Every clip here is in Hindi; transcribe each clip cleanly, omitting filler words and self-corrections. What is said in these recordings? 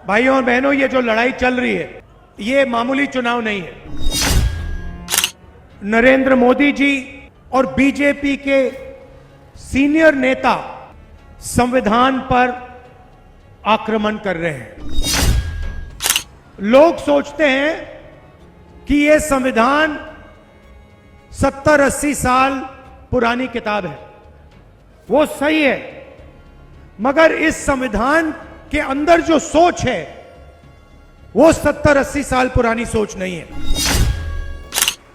भाइयों और बहनों, ये जो लड़ाई चल रही है, ये मामूली चुनाव नहीं है। नरेंद्र मोदी जी और बीजेपी के सीनियर नेता संविधान पर आक्रमण कर रहे हैं। लोग सोचते हैं कि यह संविधान 70-80 साल पुरानी किताब है। वो सही है, मगर इस संविधान के अंदर जो सोच है वो 70-80 साल पुरानी सोच नहीं है।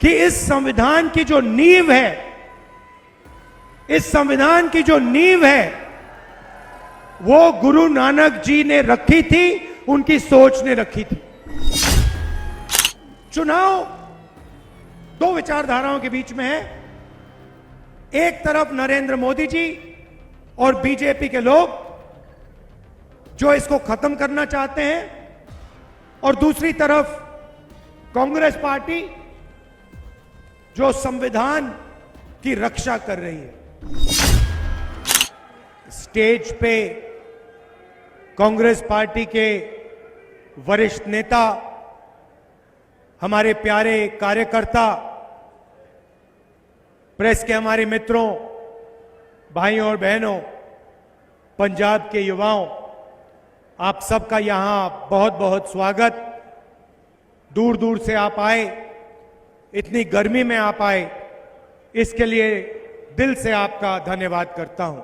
कि इस संविधान की जो नींव है, इस संविधान की जो नींव है वो गुरु नानक जी ने रखी थी, उनकी सोच ने रखी थी। चुनाव दो विचारधाराओं के बीच में है। एक तरफ नरेंद्र मोदी जी और बीजेपी के लोग जो इसको खत्म करना चाहते हैं, और दूसरी तरफ कांग्रेस पार्टी जो संविधान की रक्षा कर रही है। स्टेज पे कांग्रेस पार्टी के वरिष्ठ नेता, हमारे प्यारे कार्यकर्ता, प्रेस के हमारे मित्रों, भाइयों और बहनों, पंजाब के युवाओं, आप सबका यहां बहुत बहुत स्वागत। दूर दूर से आप आए, इतनी गर्मी में आप आए, इसके लिए दिल से आपका धन्यवाद करता हूं।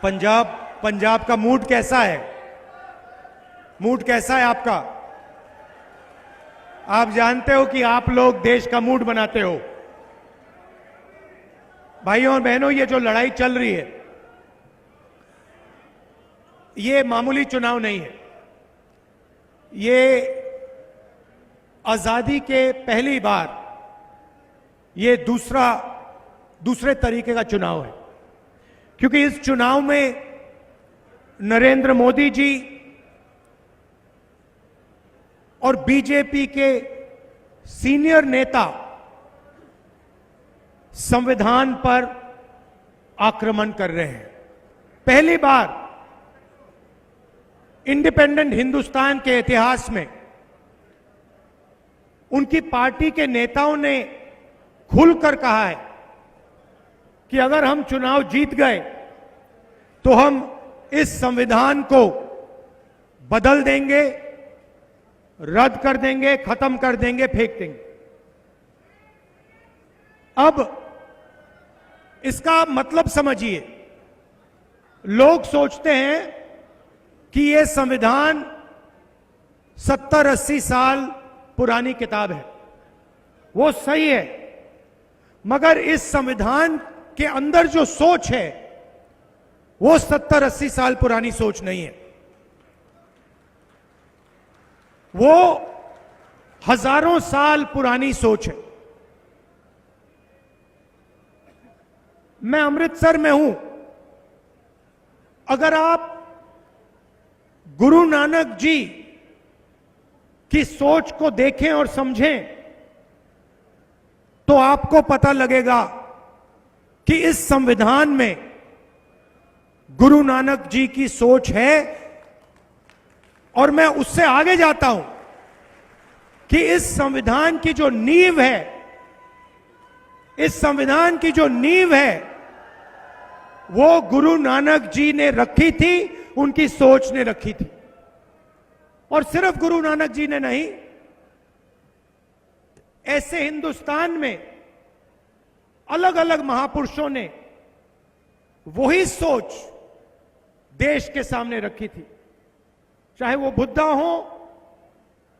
पंजाब का मूड कैसा है? मूड कैसा है आपका? आप जानते हो कि आप लोग देश का मूड बनाते हो। भाइयों और बहनों, ये जो लड़ाई चल रही है, ये मामूली चुनाव नहीं है। ये आजादी के पहली बार ये दूसरे तरीके का चुनाव है, क्योंकि इस चुनाव में नरेंद्र मोदी जी और बीजेपी के सीनियर नेता संविधान पर आक्रमण कर रहे हैं। पहली बार इंडिपेंडेंट हिंदुस्तान के इतिहास में उनकी पार्टी के नेताओं ने खुलकर कहा है कि अगर हम चुनाव जीत गए तो हम इस संविधान को बदल देंगे, रद्द कर देंगे, खत्म कर देंगे, फेंक देंगे। अब इसका मतलब समझिए। लोग सोचते हैं कि यह संविधान 70-80 साल पुरानी किताब है। वो सही है, मगर इस संविधान के अंदर जो सोच है वो 70-80 साल पुरानी सोच नहीं है। वो हजारों साल पुरानी सोच है। मैं अमृतसर में हूं। अगर आप गुरु नानक जी की सोच को देखें और समझें तो आपको पता लगेगा कि इस संविधान में गुरु नानक जी की सोच है। और मैं उससे आगे जाता हूं कि इस संविधान की जो नींव है, इस संविधान की जो नींव है वो गुरु नानक जी ने रखी थी, उनकी सोच ने रखी थी। और सिर्फ गुरु नानक जी ने नहीं, ऐसे हिंदुस्तान में अलग अलग महापुरुषों ने वही सोच देश के सामने रखी थी। चाहे वो बुद्धा हो,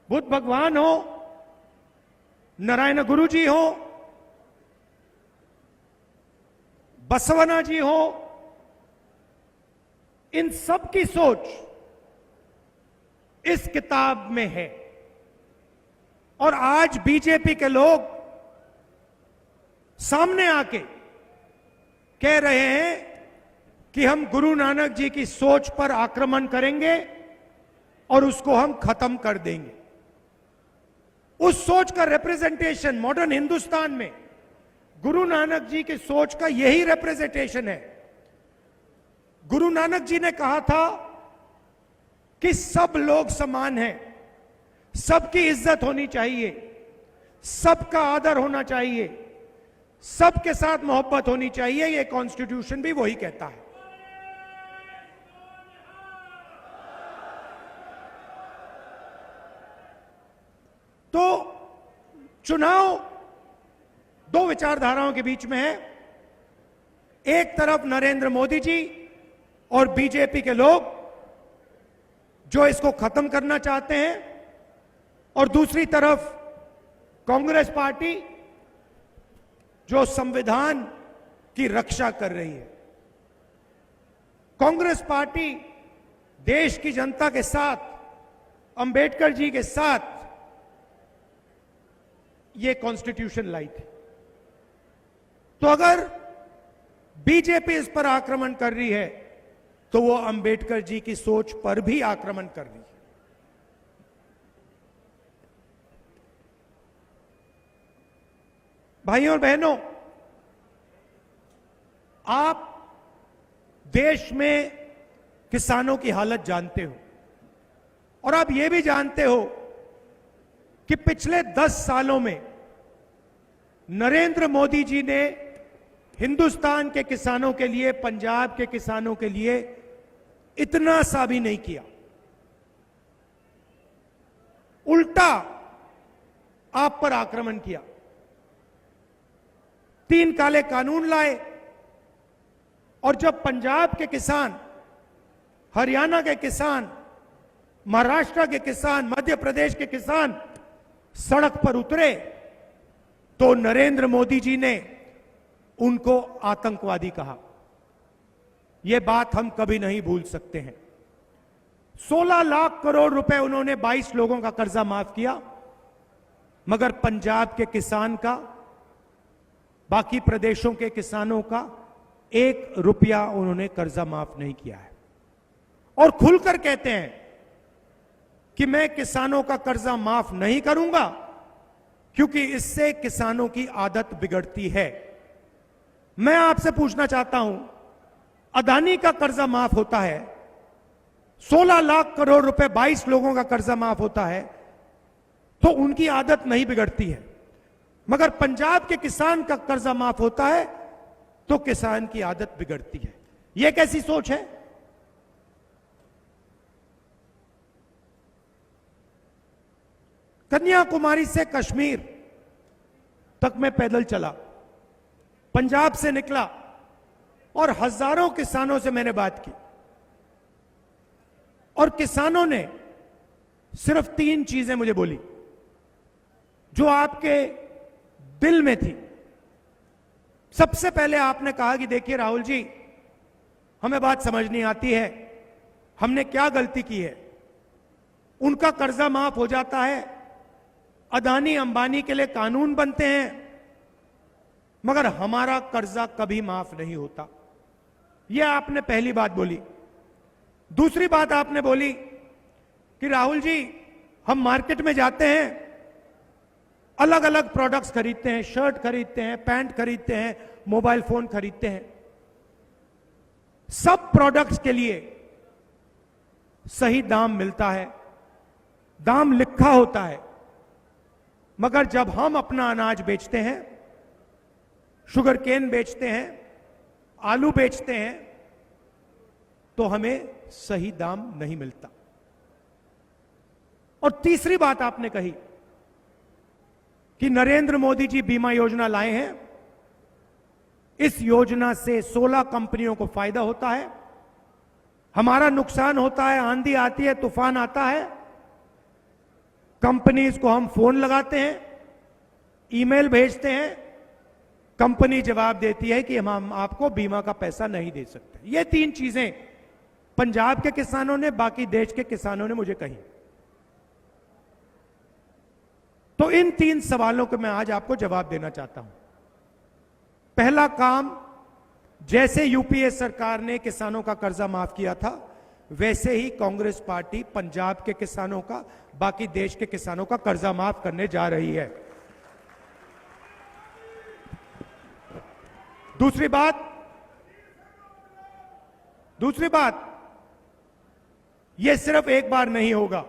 बुद्ध भगवान हो, नारायण गुरु जी हो, बसवना जी हो, इन सब की सोच इस किताब में है। और आज बीजेपी के लोग सामने आके कह रहे हैं कि हम गुरु नानक जी की सोच पर आक्रमण करेंगे और उसको हम खत्म कर देंगे। उस सोच का रिप्रेजेंटेशन मॉडर्न हिंदुस्तान में गुरु नानक जी की सोच का यही रिप्रेजेंटेशन है। गुरु नानक जी ने कहा था कि सब लोग समान हैं, सबकी इज्जत होनी चाहिए, सबका आदर होना चाहिए, सबके साथ मोहब्बत होनी चाहिए। यह कॉन्स्टिट्यूशन भी वही कहता है। तो चुनाव दो विचारधाराओं के बीच में है। एक तरफ नरेंद्र मोदी जी और बीजेपी के लोग जो इसको खत्म करना चाहते हैं, और दूसरी तरफ कांग्रेस पार्टी जो संविधान की रक्षा कर रही है। कांग्रेस पार्टी देश की जनता के साथ, अंबेडकर जी के साथ ये कॉन्स्टिट्यूशन लाई थी। तो अगर बीजेपी इस पर आक्रमण कर रही है तो वो अंबेडकर जी की सोच पर भी आक्रमण कर रही है। भाइयों और बहनों, आप देश में किसानों की हालत जानते हो, और आप ये भी जानते हो कि पिछले 10 सालों में नरेंद्र मोदी जी ने हिंदुस्तान के किसानों के लिए, पंजाब के किसानों के लिए इतना सा भी नहीं किया। उल्टा आप पर आक्रमण किया। 3 काले कानून लाए, और जब पंजाब के किसान, हरियाणा के किसान, महाराष्ट्र के किसान, मध्य प्रदेश के किसान सड़क पर उतरे तो नरेंद्र मोदी जी ने उनको आतंकवादी कहा। यह बात हम कभी नहीं भूल सकते हैं। 16 लाख करोड़ रुपए उन्होंने 22 लोगों का कर्जा माफ किया, मगर पंजाब के किसान का, बाकी प्रदेशों के किसानों का 1 रुपया उन्होंने कर्जा माफ नहीं किया है। और खुलकर कहते हैं कि मैं किसानों का कर्जा माफ नहीं करूंगा क्योंकि इससे किसानों की आदत बिगड़ती है। मैं आपसे पूछना चाहता हूं, अदानी का कर्जा माफ होता है, 16 लाख करोड़ रुपए 22 लोगों का कर्जा माफ होता है, तो उनकी आदत नहीं बिगड़ती है, मगर पंजाब के किसान का कर्जा माफ होता है तो किसान की आदत बिगड़ती है। यह कैसी सोच है? कन्याकुमारी से कश्मीर तक मैं पैदल चला, पंजाब से निकला, और हजारों किसानों से मैंने बात की, और किसानों ने सिर्फ 3 चीजें मुझे बोली जो आपके दिल में थी। सबसे पहले आपने कहा कि देखिए राहुल जी, हमें बात समझ नहीं आती है, हमने क्या गलती की है। उनका कर्जा माफ हो जाता है, अदानी अंबानी के लिए कानून बनते हैं, मगर हमारा कर्जा कभी माफ नहीं होता। यह आपने पहली बात बोली। दूसरी बात आपने बोली कि राहुल जी, हम मार्केट में जाते हैं, अलग अलग प्रोडक्ट्स खरीदते हैं, शर्ट खरीदते हैं, पैंट खरीदते हैं, मोबाइल फोन खरीदते हैं, सब प्रोडक्ट्स के लिए सही दाम मिलता है, दाम लिखा होता है, मगर जब हम अपना अनाज बेचते हैं, शुगर केन बेचते हैं, आलू बेचते हैं, तो हमें सही दाम नहीं मिलता। और तीसरी बात आपने कही कि नरेंद्र मोदी जी बीमा योजना लाए हैं, इस योजना से 16 कंपनियों को फायदा होता है, हमारा नुकसान होता है, आंधी आती है, तूफान आता है, कंपनीज को हम फोन लगाते हैं, ईमेल भेजते हैं, कंपनी जवाब देती है कि हम आपको बीमा का पैसा नहीं दे सकते। ये 3 चीजें पंजाब के किसानों ने, बाकी देश के किसानों ने मुझे कही। तो इन 3 सवालों को मैं आज आपको जवाब देना चाहता हूं। पहला काम, जैसे यूपीए सरकार ने किसानों का कर्जा माफ किया था, वैसे ही कांग्रेस पार्टी पंजाब के किसानों का, बाकी देश के किसानों का कर्जा माफ करने जा रही है। दूसरी बात, यह सिर्फ एक बार नहीं होगा।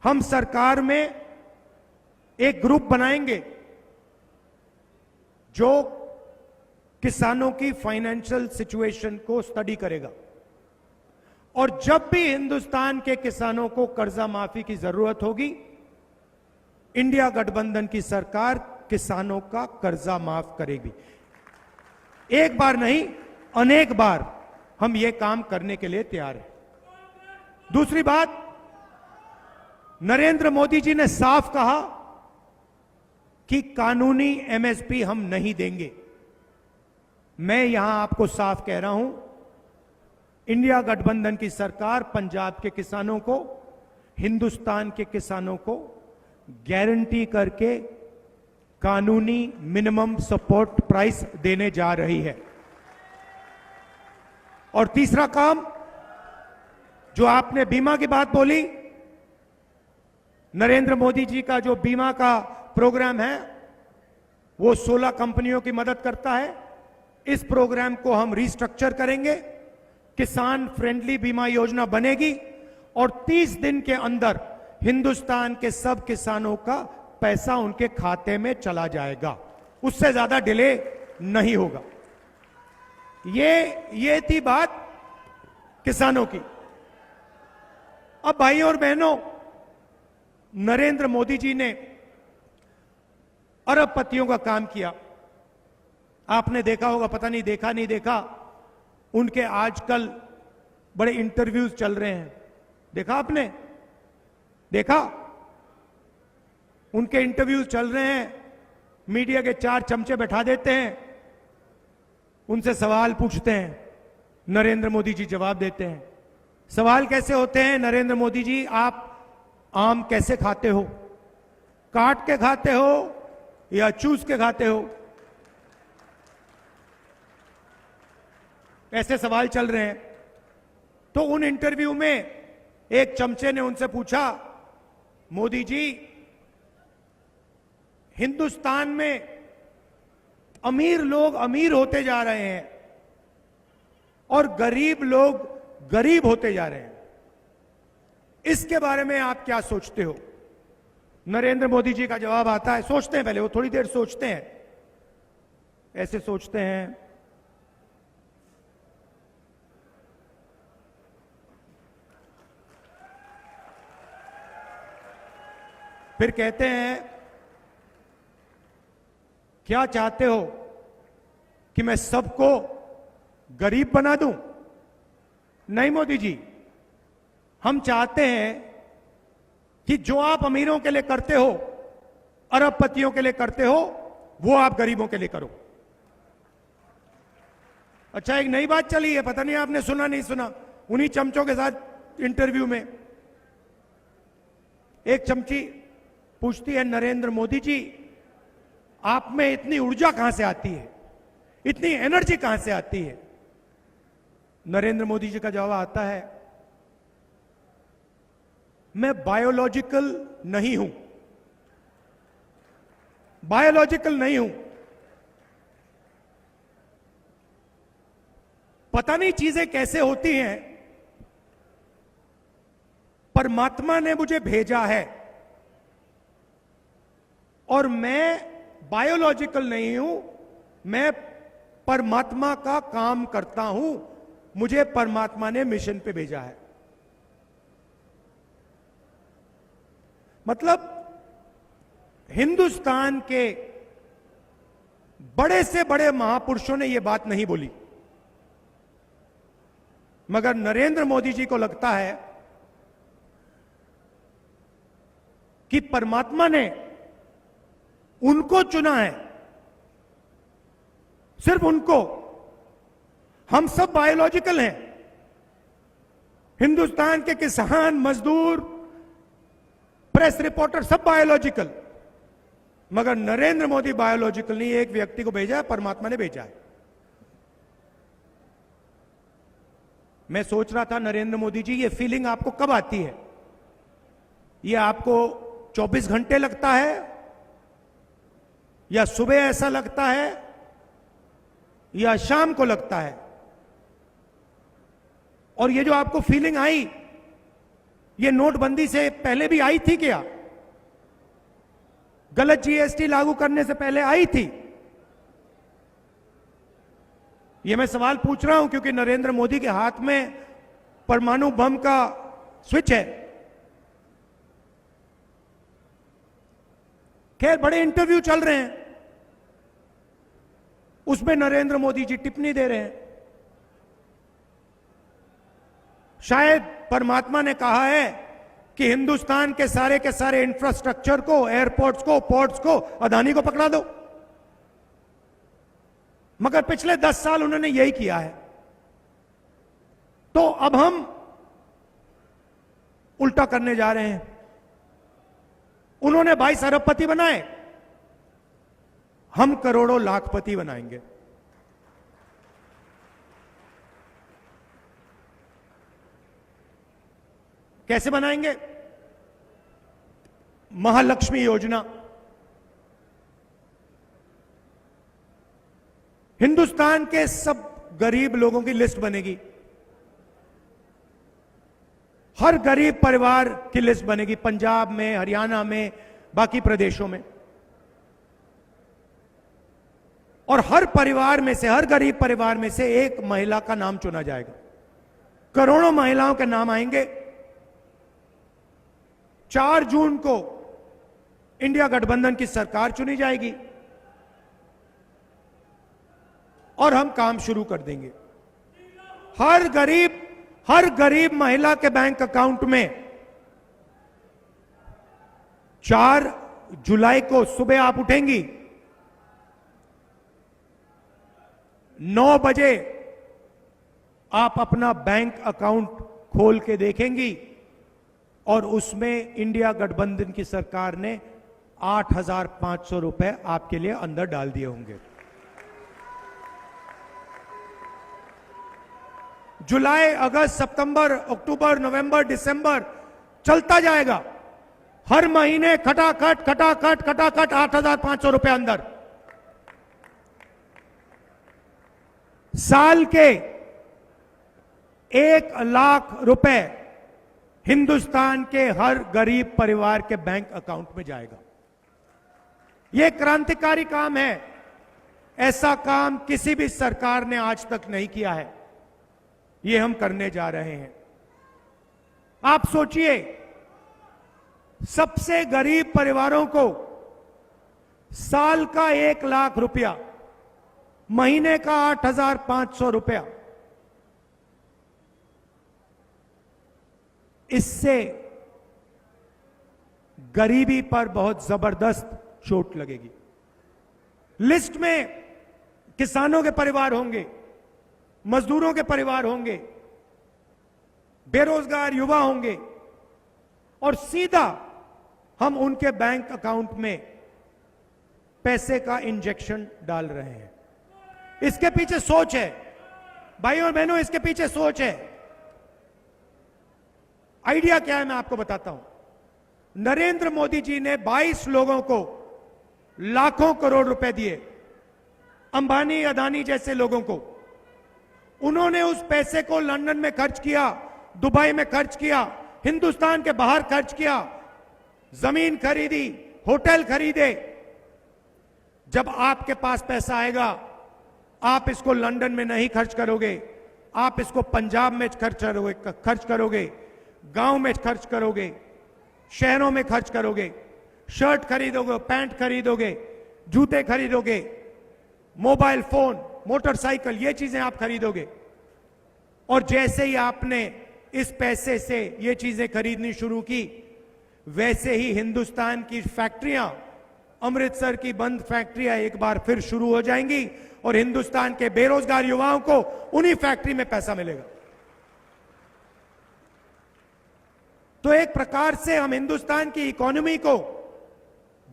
हम सरकार में एक ग्रुप बनाएंगे जो किसानों की फाइनेंशियल सिचुएशन को स्टडी करेगा, और जब भी हिंदुस्तान के किसानों को कर्जा माफी की जरूरत होगी, इंडिया गठबंधन की सरकार किसानों का कर्जा माफ करेगी। एक बार नहीं, अनेक बार हम यह काम करने के लिए तैयार हैं। दूसरी बात, नरेंद्र मोदी जी ने साफ कहा कि कानूनी एमएसपी हम नहीं देंगे। मैं यहां आपको साफ कह रहा हूं, इंडिया गठबंधन की सरकार पंजाब के किसानों को, हिंदुस्तान के किसानों को गारंटी करके कानूनी मिनिमम सपोर्ट प्राइस देने जा रही है। और तीसरा काम, जो आपने बीमा की बात बोली, नरेंद्र मोदी जी का जो बीमा का प्रोग्राम है वो 16 कंपनियों की मदद करता है। इस प्रोग्राम को हम रिस्ट्रक्चर करेंगे, किसान फ्रेंडली बीमा योजना बनेगी, और 30 दिन के अंदर हिंदुस्तान के सब किसानों का पैसा उनके खाते में चला जाएगा। उससे ज्यादा डिले नहीं होगा। ये थी बात किसानों की। अब भाइयों और बहनों, नरेंद्र मोदी जी ने अरबपतियों का काम किया। आपने देखा होगा, पता नहीं देखा नहीं देखा, उनके आजकल बड़े इंटरव्यूज चल रहे हैं। देखा आपने? देखा? उनके इंटरव्यूज चल रहे हैं, मीडिया के 4 चमचे बैठा देते हैं, उनसे सवाल पूछते हैं, नरेंद्र मोदी जी जवाब देते हैं। सवाल कैसे होते हैं? नरेंद्र मोदी जी, आप आम कैसे खाते हो? काट के खाते हो या चूस के खाते हो? ऐसे सवाल चल रहे हैं। तो उन इंटरव्यू में एक चमचे ने उनसे पूछा, मोदी जी, हिंदुस्तान में अमीर लोग अमीर होते जा रहे हैं और गरीब लोग गरीब होते जा रहे हैं, इसके बारे में आप क्या सोचते हो? नरेंद्र मोदी जी का जवाब आता है, सोचते हैं, पहले वो थोड़ी देर सोचते हैं, ऐसे सोचते हैं, फिर कहते हैं, क्या चाहते हो कि मैं सबको गरीब बना दूं? नहीं मोदी जी, हम चाहते हैं कि जो आप अमीरों के लिए करते हो, अरबपतियों के लिए करते हो, वो आप गरीबों के लिए करो। अच्छा, एक नई बात चली है, पता नहीं आपने सुना नहीं सुना, उन्हीं चमचों के साथ इंटरव्यू में एक चमची पूछती है, नरेंद्र मोदी जी, आप में इतनी ऊर्जा कहां से आती है, इतनी एनर्जी कहां से आती है? नरेंद्र मोदी जी का जवाब आता है, मैं बायोलॉजिकल नहीं हूं, बायोलॉजिकल नहीं हूं, पता नहीं चीजें कैसे होती हैं, परमात्मा ने मुझे भेजा है और मैं बायोलॉजिकल नहीं हूं, मैं परमात्मा का काम करता हूं, मुझे परमात्मा ने मिशन पे भेजा है। मतलब हिंदुस्तान के बड़े से बड़े महापुरुषों ने यह बात नहीं बोली, मगर नरेंद्र मोदी जी को लगता है कि परमात्मा ने उनको चुना है, सिर्फ उनको। हम सब बायोलॉजिकल हैं, हिंदुस्तान के किसान, मजदूर, प्रेस रिपोर्टर, सब बायोलॉजिकल, मगर नरेंद्र मोदी बायोलॉजिकल नहीं। एक व्यक्ति को भेजा है, परमात्मा ने भेजा है। मैं सोच रहा था, नरेंद्र मोदी जी, ये फीलिंग आपको कब आती है? ये आपको 24 घंटे लगता है या सुबह ऐसा लगता है या शाम को लगता है। और ये जो आपको फीलिंग आई, ये नोटबंदी से पहले भी आई थी क्या? गलत जीएसटी लागू करने से पहले आई थी? ये मैं सवाल पूछ रहा हूं क्योंकि नरेंद्र मोदी के हाथ में परमाणु बम का स्विच है। खैर, बड़े इंटरव्यू चल रहे हैं, उसमें नरेंद्र मोदी जी टिप्पणी दे रहे हैं। शायद परमात्मा ने कहा है कि हिंदुस्तान के सारे इंफ्रास्ट्रक्चर को, एयरपोर्ट्स को, पोर्ट्स को अदानी को पकड़ा दो। मगर पिछले 10 साल उन्होंने यही किया है। तो अब हम उल्टा करने जा रहे हैं। उन्होंने 22 अरबपति बनाए, हम करोड़ों लाखपति बनाएंगे। कैसे बनाएंगे? महालक्ष्मी योजना। हिंदुस्तान के सब गरीब लोगों की लिस्ट बनेगी, हर गरीब परिवार की लिस्ट बनेगी, पंजाब में, हरियाणा में, बाकी प्रदेशों में। और हर परिवार में से, हर गरीब परिवार में से एक महिला का नाम चुना जाएगा। करोड़ों महिलाओं के नाम आएंगे। 4 जून को इंडिया गठबंधन की सरकार चुनी जाएगी और हम काम शुरू कर देंगे। हर गरीब महिला के बैंक अकाउंट में 4 जुलाई को सुबह आप उठेंगी, 9 बजे आप अपना बैंक अकाउंट खोल के देखेंगी और उसमें इंडिया गठबंधन की सरकार ने 8,500 रुपए आपके लिए अंदर डाल दिए होंगे। जुलाई, अगस्त, सितंबर, अक्टूबर, नवंबर, दिसंबर चलता जाएगा। हर महीने खटाखट 8,500 रुपए अंदर। साल के 1 लाख रुपए हिंदुस्तान के हर गरीब परिवार के बैंक अकाउंट में जाएगा। यह क्रांतिकारी काम है। ऐसा काम किसी भी सरकार ने आज तक नहीं किया है। ये हम करने जा रहे हैं। आप सोचिए, सबसे गरीब परिवारों को साल का 1 लाख रुपया, महीने का 8,500 रुपया, इससे गरीबी पर बहुत जबरदस्त चोट लगेगी। लिस्ट में किसानों के परिवार होंगे, मजदूरों के परिवार होंगे, बेरोजगार युवा होंगे और सीधा हम उनके बैंक अकाउंट में पैसे का इंजेक्शन डाल रहे हैं। इसके पीछे सोच है भाइयों और बहनों, इसके पीछे सोच है। आइडिया क्या है मैं आपको बताता हूं। नरेंद्र मोदी जी ने 22 लोगों को लाखों करोड़ रुपए दिए, अंबानी, अदानी जैसे लोगों को। उन्होंने उस पैसे को लंदन में खर्च किया, दुबई में खर्च किया, हिंदुस्तान के बाहर खर्च किया, जमीन खरीदी, होटल खरीदे। जब आपके पास पैसा आएगा, आप इसको लंदन में नहीं खर्च करोगे, आप इसको पंजाब में खर्च करोगे, गांव में खर्च करोगे, शहरों में खर्च करोगे, शर्ट खरीदोगे, पैंट खरीदोगे, जूते खरीदोगे, मोबाइल फोन, मोटरसाइकिल, ये चीजें आप खरीदोगे। और जैसे ही आपने इस पैसे से ये चीजें खरीदनी शुरू की, वैसे ही हिंदुस्तान की फैक्ट्रियां, अमृतसर की बंद फैक्ट्रियां एक बार फिर शुरू हो जाएंगी और हिंदुस्तान के बेरोजगार युवाओं को उन्हीं फैक्ट्री में पैसा मिलेगा। तो एक प्रकार से हम हिंदुस्तान की इकोनॉमी को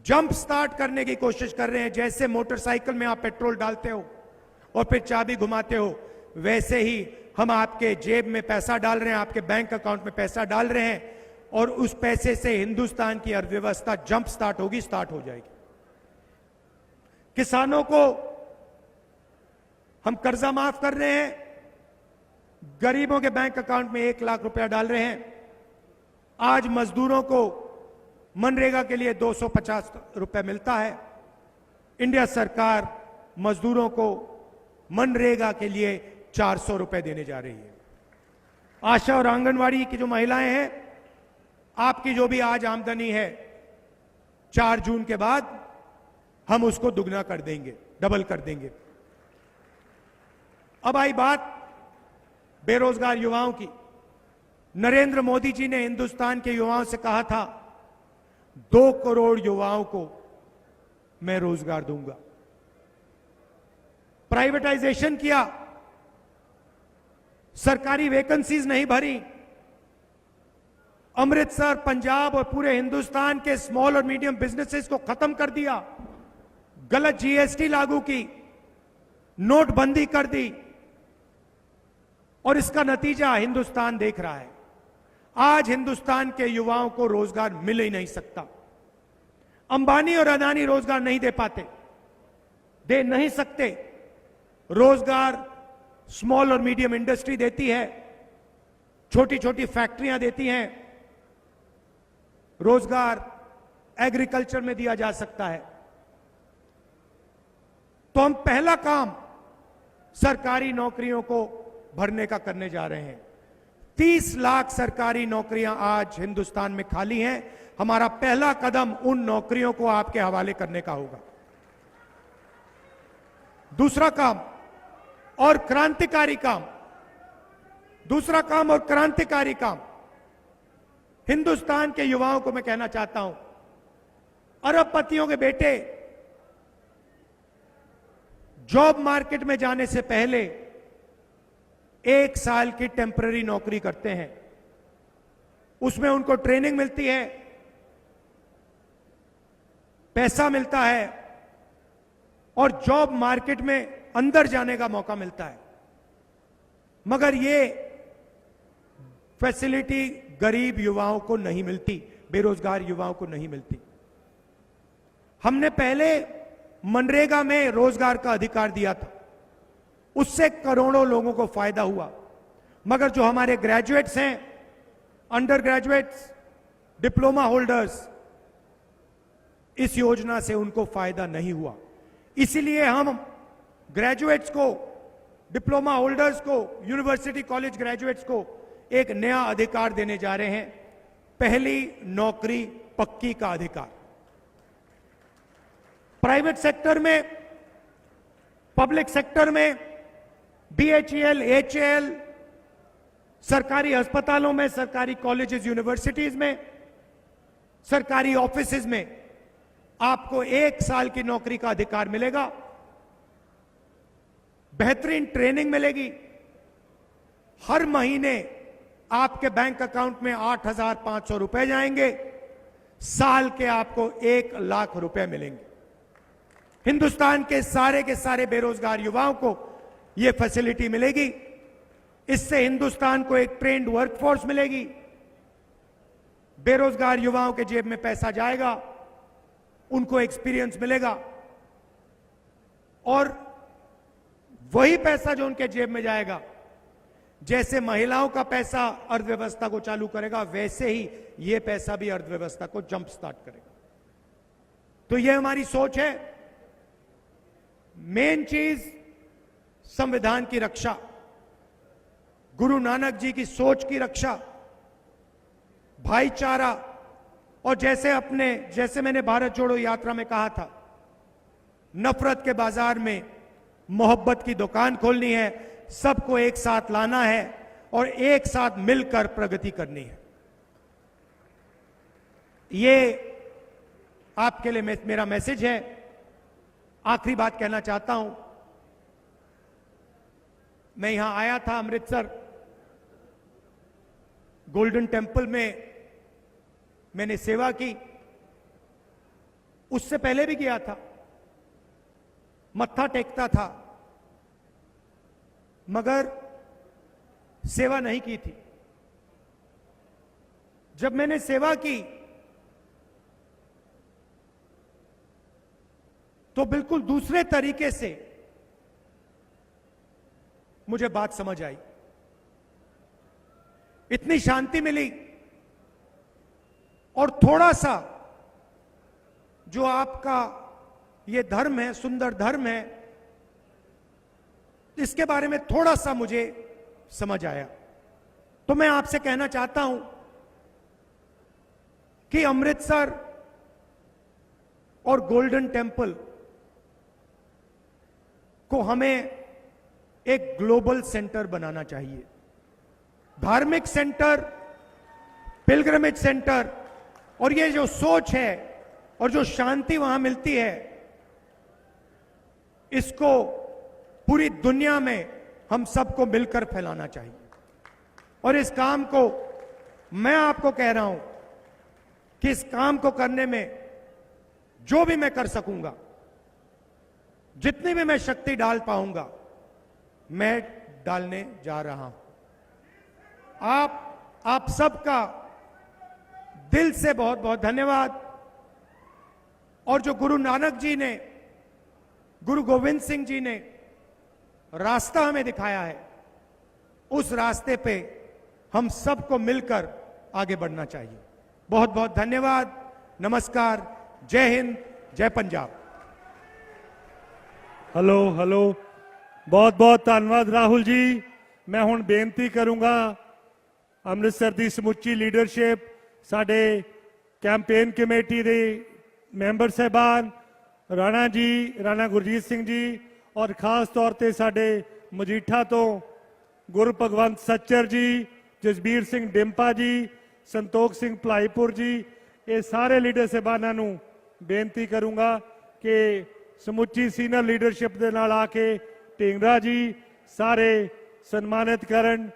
जंप स्टार्ट करने की कोशिश कर रहे हैं। जैसे मोटरसाइकिल में आप पेट्रोल डालते हो और फिर चाबी घुमाते हो, वैसे ही हम आपके जेब में पैसा डाल रहे हैं, आपके बैंक अकाउंट में पैसा डाल रहे हैं और उस पैसे से हिंदुस्तान की अर्थव्यवस्था जंप स्टार्ट होगी, स्टार्ट हो जाएगी। किसानों को हम कर्जा माफ कर रहे हैं, गरीबों के बैंक अकाउंट में 1 लाख रुपया डाल रहे हैं। आज मजदूरों को मनरेगा के लिए 250 रुपए मिलता है। इंडिया सरकार मजदूरों को मनरेगा के लिए 400 रुपए देने जा रही है। आशा और आंगनवाड़ी की जो महिलाएं हैं, आपकी जो भी आज आमदनी है 4 जून के बाद हम उसको दुगना कर देंगे, डबल कर देंगे। अब आई बात बेरोजगार युवाओं की। नरेंद्र मोदी जी ने हिंदुस्तान के युवाओं से कहा था 2 करोड़ युवाओं को मैं रोजगार दूंगा। प्राइवेटाइजेशन किया, सरकारी वैकेंसीज नहीं भरी। अमृतसर, पंजाब और पूरे हिंदुस्तान के स्मॉल और मीडियम बिजनेसेस को खत्म कर दिया। गलत जीएसटी लागू की, नोटबंदी कर दी और इसका नतीजा हिंदुस्तान देख रहा है। आज हिंदुस्तान के युवाओं को रोजगार मिल ही नहीं सकता। अंबानी और अदानी रोजगार नहीं दे पाते, दे नहीं सकते। रोजगार स्मॉल और मीडियम इंडस्ट्री देती है, छोटी छोटी फैक्ट्रियां देती हैं। रोजगार एग्रीकल्चर में दिया जा सकता है। तो हम पहला काम सरकारी नौकरियों को भरने का करने जा रहे हैं। 30 लाख सरकारी नौकरियां आज हिंदुस्तान में खाली हैं। हमारा पहला कदम उन नौकरियों को आपके हवाले करने का होगा। दूसरा काम और क्रांतिकारी काम, दूसरा काम और क्रांतिकारी काम, हिंदुस्तान के युवाओं को मैं कहना चाहता हूं, अरबपतियों के बेटे जॉब मार्केट में जाने से पहले 1 साल की टेम्पररी नौकरी करते हैं। उसमें उनको ट्रेनिंग मिलती है, पैसा मिलता है और जॉब मार्केट में अंदर जाने का मौका मिलता है। मगर ये फैसिलिटी गरीब युवाओं को नहीं मिलती, बेरोजगार युवाओं को नहीं मिलती। हमने पहले मनरेगा में रोजगार का अधिकार दिया था, उससे करोड़ों लोगों को फायदा हुआ। मगर जो हमारे ग्रेजुएट्स हैं, अंडर ग्रेजुएट्स, डिप्लोमा होल्डर्स, इस योजना से उनको फायदा नहीं हुआ। इसीलिए हम ग्रेजुएट्स को, डिप्लोमा होल्डर्स को, यूनिवर्सिटी कॉलेज ग्रेजुएट्स को एक नया अधिकार देने जा रहे हैं, पहली नौकरी पक्की का अधिकार। प्राइवेट सेक्टर में, पब्लिक सेक्टर में, बीएचईएल, एचएएल, सरकारी अस्पतालों में, सरकारी कॉलेजेस, यूनिवर्सिटीज में, सरकारी ऑफिसेज में आपको 1 साल की नौकरी का अधिकार मिलेगा। बेहतरीन ट्रेनिंग मिलेगी। हर महीने आपके बैंक अकाउंट में 8,500 रुपए जाएंगे। साल के आपको 1 लाख रुपए मिलेंगे। हिंदुस्तान के सारे बेरोजगार युवाओं को यह फैसिलिटी मिलेगी। इससे हिंदुस्तान को एक ट्रेंड वर्कफोर्स मिलेगी। बेरोजगार युवाओं के जेब में पैसा जाएगा, उनको एक्सपीरियंस मिलेगा और वही पैसा जो उनके जेब में जाएगा, जैसे महिलाओं का पैसा अर्थव्यवस्था को चालू करेगा, वैसे ही यह पैसा भी अर्थव्यवस्था को जंप स्टार्ट करेगा। तो यह हमारी सोच है। मेन चीज संविधान की रक्षा, गुरु नानक जी की सोच की रक्षा, भाईचारा और जैसे मैंने भारत जोड़ो यात्रा में कहा था, नफरत के बाजार में मोहब्बत की दुकान खोलनी है, सबको एक साथ लाना है और एक साथ मिलकर प्रगति करनी है। ये आपके लिए मेरा मैसेज है। आखिरी बात कहना चाहता हूं, मैं यहां आया था अमृतसर, गोल्डन टेम्पल में मैंने सेवा की। उससे पहले भी किया था, मत्था टेकता था, मगर सेवा नहीं की थी। जब मैंने सेवा की तो बिल्कुल दूसरे तरीके से मुझे बात समझ आई, इतनी शांति मिली। और थोड़ा सा जो आपका ये धर्म है, सुंदर धर्म है, इसके बारे में थोड़ा सा मुझे समझ आया। तो मैं आपसे कहना चाहता हूं कि अमृतसर और गोल्डन टेम्पल को हमें एक ग्लोबल सेंटर बनाना चाहिए। धार्मिक सेंटर, पिलग्रिमेज सेंटर, और ये जो सोच है और जो शांति वहां मिलती है, इसको पूरी दुनिया में हम सबको मिलकर फैलाना चाहिए। और इस काम को मैं आपको कह रहा हूं कि इस काम को करने में जो भी मैं कर सकूंगा, जितनी भी मैं शक्ति डाल पाऊंगा, मैं डालने जा रहा हूं। आप सबका दिल से बहुत बहुत धन्यवाद। और जो गुरु नानक जी ने, गुरु गोविंद सिंह जी ने रास्ता हमें दिखाया है, उस रास्ते पे हम सबको मिलकर आगे बढ़ना चाहिए। बहुत बहुत धन्यवाद। नमस्कार। जय हिंद, जय पंजाब। हेलो हेलो, बहुत बहुत धन्यवाद राहुल जी। मैं हुण बेनती करूंगा अमृतसर की समुची लीडरशिप, साडे कैंपेन कमेटी के मैंबर साहबान, राणा जी, राणा गुरजीत सिंह जी, और खास तौर पर साडे मजीठा तो गुरु भगवंत सच्चर जी, जसबीर सिंह डिंपा जी, संतोख सिंह भलाईपुर जी, ये सारे लीडर साहबाना नूं बेनती करूंगा कि समुची सीनियर लीडरशिप के नाल आके ढींगरा जी सारे सन्मानित करन।